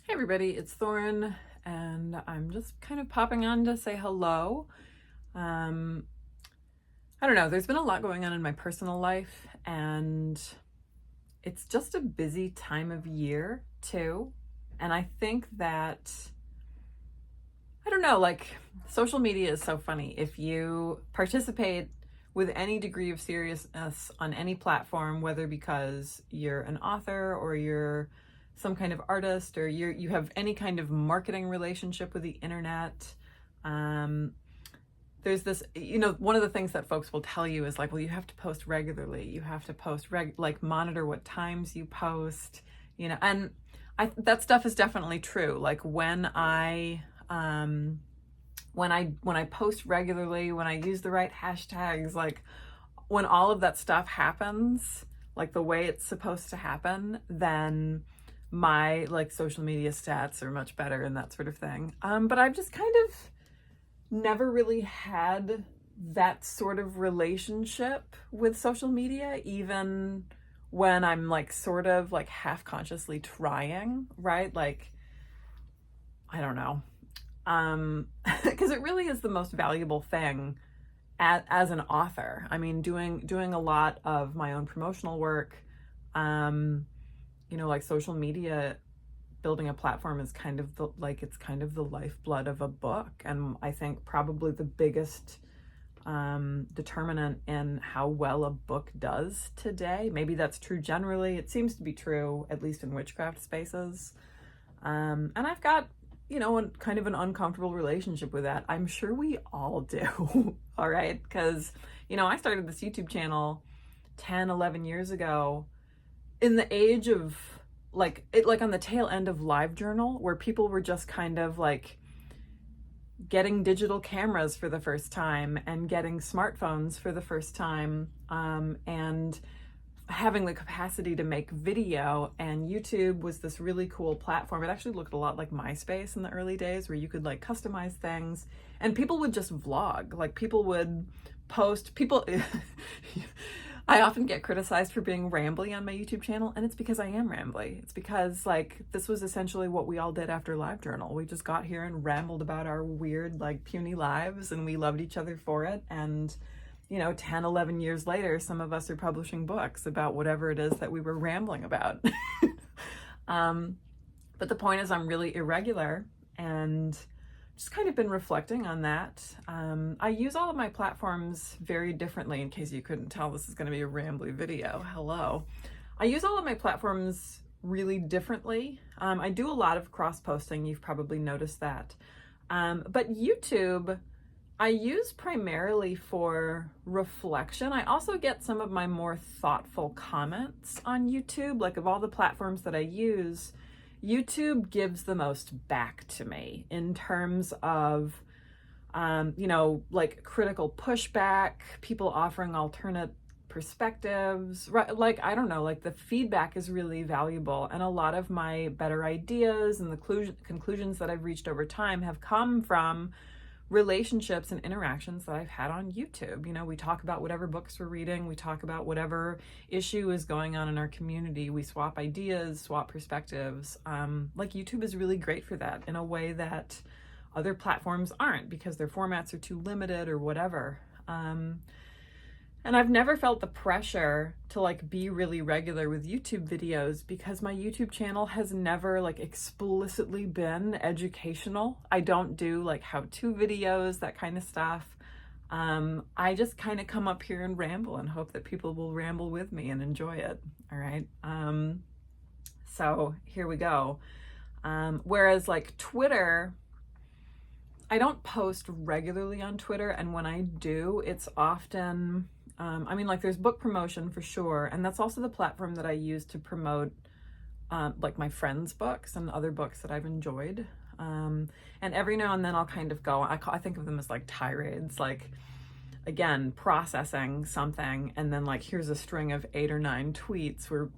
Hey everybody, it's Thorn, and I'm just kind of popping on to say hello. Um, I don't know, there's been a lot going on in my personal life, and it's just a busy time of year too. And I think that, I don't know, like social media is so funny. If you participate with any degree of seriousness on any platform, whether because you're an author or you're some kind of artist or you have any kind of marketing relationship with the internet, um, there's this, one of the things that folks will tell you is like, well, you have to post regularly. You have to post like monitor what times you post, and that stuff is definitely true. Like when I post regularly, when I use the right hashtags, like when all of that stuff happens, like the way it's supposed to happen, then my like social media stats are much better and that sort of thing. But I've just kind of never really had that sort of relationship with social media, even when I'm like sort of like half consciously trying, right? Like, I don't know. Because it really is the most valuable thing as an author. I mean, doing a lot of my own promotional work, like social media, building a platform is kind of it's kind of the lifeblood of a book, and I think probably the biggest determinant in how well a book does today. Maybe that's true generally. It seems to be true, at least in witchcraft spaces. And I've got, kind of an uncomfortable relationship with that. I'm sure we all do. All right. Because, I started this YouTube channel 10, 11 years ago in the age of like on the tail end of LiveJournal, where people were just kind of like getting digital cameras for the first time and getting smartphones for the first time, and having the capacity to make video. And YouTube was this really cool platform. It actually looked a lot like MySpace in the early days, where you could like customize things and people would just vlog. Like people would post, I often get criticized for being rambly on my YouTube channel, and it's because I am rambly. It's because like this was essentially what we all did after LiveJournal. We just got here and rambled about our weird, like puny lives, and we loved each other for it. And 10, 11 years later, some of us are publishing books about whatever it is that we were rambling about. But the point is, I'm really irregular, and just kind of been reflecting on that. I use all of my platforms very differently. In case you couldn't tell, this is going to be a rambly video. Hello. I use all of my platforms really differently. I do a lot of cross-posting. You've probably noticed that. But YouTube, I use primarily for reflection. I also get some of my more thoughtful comments on YouTube. Like of all the platforms that I use, YouTube gives the most back to me in terms of, like critical pushback, people offering alternate perspectives, right? Like, I don't know, like the feedback is really valuable. And a lot of my better ideas and the conclusions that I've reached over time have come from relationships and interactions that I've had on YouTube. We talk about whatever books we're reading, we talk about whatever issue is going on in our community, we swap ideas, swap perspectives. Like YouTube is really great for that in a way that other platforms aren't, because their formats are too limited or whatever. And I've never felt the pressure to like be really regular with YouTube videos, because my YouTube channel has never like explicitly been educational. I don't do like how-to videos, that kind of stuff. I just kind of come up here and ramble and hope that people will ramble with me and enjoy it. All right. So here we go. Whereas like Twitter, I don't post regularly on Twitter. And when I do, it's often, like there's book promotion for sure. And that's also the platform that I use to promote like my friends' books and other books that I've enjoyed. And every now and then I'll kind of go, I think of them as like tirades, like again, processing something. And then like, here's a string of 8 or 9 tweets where,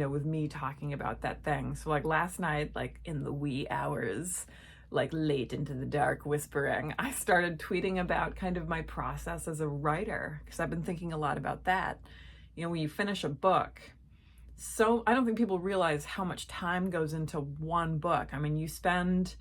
with me talking about that thing. So like last night, like in the wee hours, like late into the dark whispering, I started tweeting about kind of my process as a writer, because I've been thinking a lot about that. When you finish a book, so I don't think people realize how much time goes into one book. I mean, you spend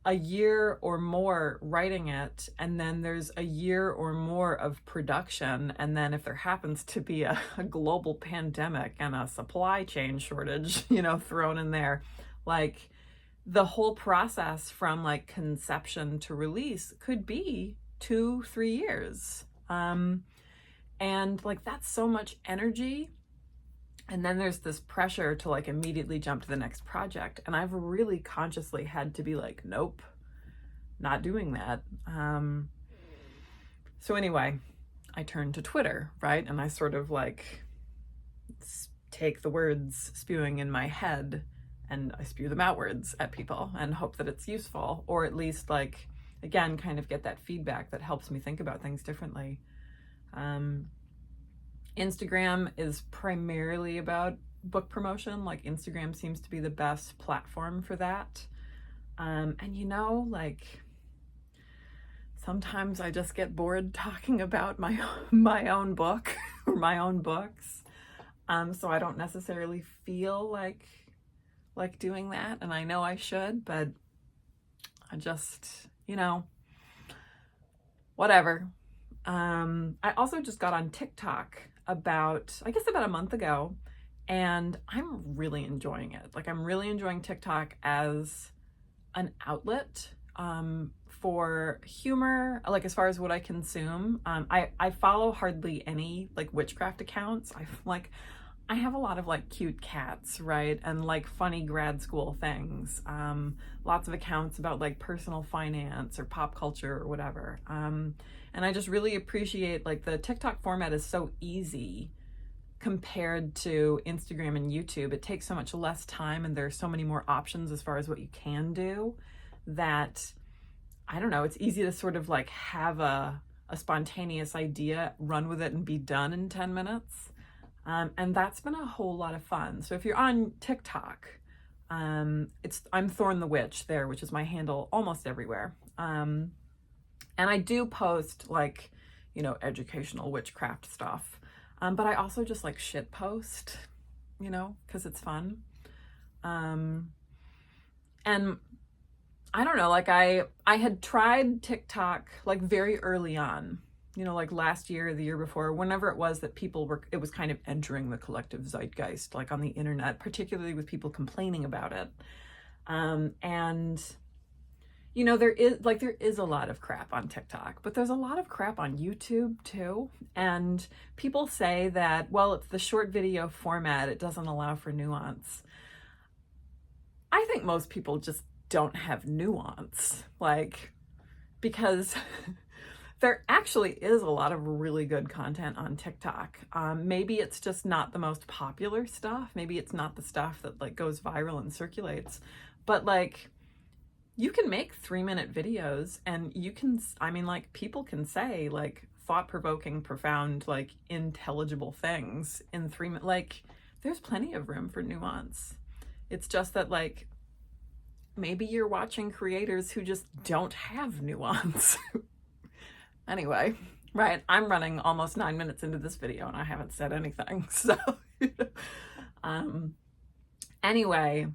a year or more writing it, and then there's a year or more of production, and then if there happens to be a global pandemic and a supply chain shortage, you know, thrown in there, like the whole process from like conception to release could be 2-3 years. And like that's so much energy. And then there's this pressure to like immediately jump to the next project. And I've really consciously had to be like, nope, not doing that. So anyway, I turned to Twitter, right? And I sort of like take the words spewing in my head and I spew them outwards at people and hope that it's useful, or at least like, again, kind of get that feedback that helps me think about things differently. Instagram is primarily about book promotion. Like Instagram seems to be the best platform for that. And you know, like sometimes I just get bored talking about my own book or my own books. So I don't necessarily feel like doing that. And I know I should, but I just, you know, whatever. I also just got on TikTok about a month ago, and I'm really enjoying it. Like I'm really enjoying TikTok as an outlet for humor, like as far as what I consume. I follow hardly any like witchcraft accounts. I have a lot of like cute cats, right? And like funny grad school things. Lots of accounts about like personal finance or pop culture or whatever. And I just really appreciate like the TikTok format is so easy compared to Instagram and YouTube. It takes so much less time and there's so many more options as far as what you can do that, I don't know, it's easy to sort of like have a spontaneous idea, run with it and be done in 10 minutes. And that's been a whole lot of fun. So if you're on TikTok, I'm Thorn the Witch there, which is my handle almost everywhere. And I do post like, you know, educational witchcraft stuff. But I also just like shit post, you know, because it's fun. And I don't know, like I had tried TikTok like very early on, you know, like last year or the year before, whenever it was that it was kind of entering the collective zeitgeist, like on the internet, particularly with people complaining about it. And you know, there is a lot of crap on TikTok, but there's a lot of crap on YouTube too. And people say that, well, it's the short video format, it doesn't allow for nuance. I think most people just don't have nuance, like, because there actually is a lot of really good content on TikTok. Maybe it's just not the most popular stuff. Maybe it's not the stuff that like goes viral and circulates, but like, you can make 3-minute videos and you can, I mean, like people can say like thought-provoking, profound, like intelligible things in 3 minutes. Like there's plenty of room for nuance. It's just that like, maybe you're watching creators who just don't have nuance. Anyway, right, I'm running almost 9 minutes into this video and I haven't said anything. So, anyway,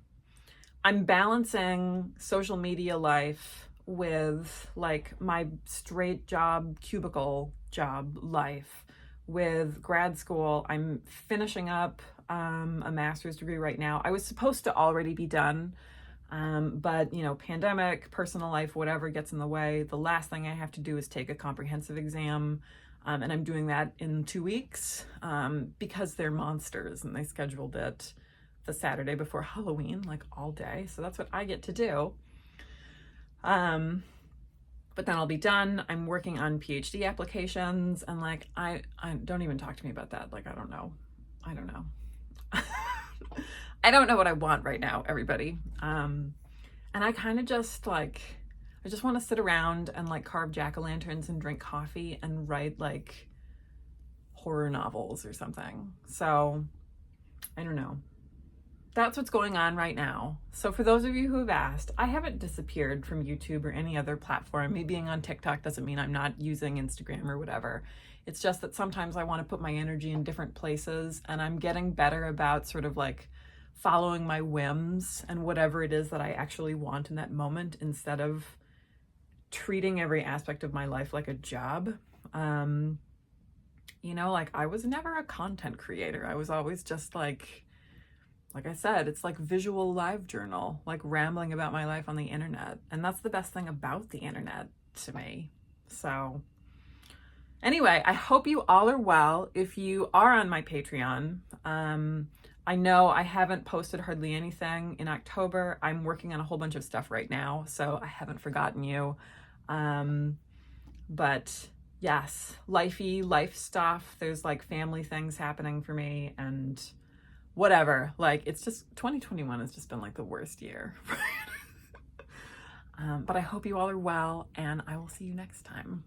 I'm balancing social media life with like my straight job, cubicle job life with grad school. I'm finishing up a master's degree right now. I was supposed to already be done, but you know, pandemic, personal life, whatever gets in the way. The last thing I have to do is take a comprehensive exam. And I'm doing that in 2 weeks because they're monsters and they scheduled it the Saturday before Halloween, like all day. So that's what I get to do. But then I'll be done. I'm working on PhD applications and like, I don't even talk to me about that. Like, I don't know. I don't know what I want right now, everybody. And I kind of just like, I just want to sit around and like carve jack-o'-lanterns and drink coffee and write like horror novels or something. So I don't know. that's what's going on right now. So for those of you who have asked, I haven't disappeared from YouTube or any other platform. Me being on TikTok doesn't mean I'm not using Instagram or whatever. It's just that sometimes I want to put my energy in different places, and I'm getting better about sort of like following my whims and whatever it is that I actually want in that moment, instead of treating every aspect of my life like a job. You know, like I was never a content creator. I was always just like I said, it's like visual live journal, like rambling about my life on the internet. And that's the best thing about the internet to me. So anyway, I hope you all are well. If you are on my Patreon, I know I haven't posted hardly anything in October. I'm working on a whole bunch of stuff right now, so I haven't forgotten you. But yes, life stuff. There's like family things happening for me and whatever. Like, it's just 2021 has just been like the worst year. But I hope you all are well, and I will see you next time.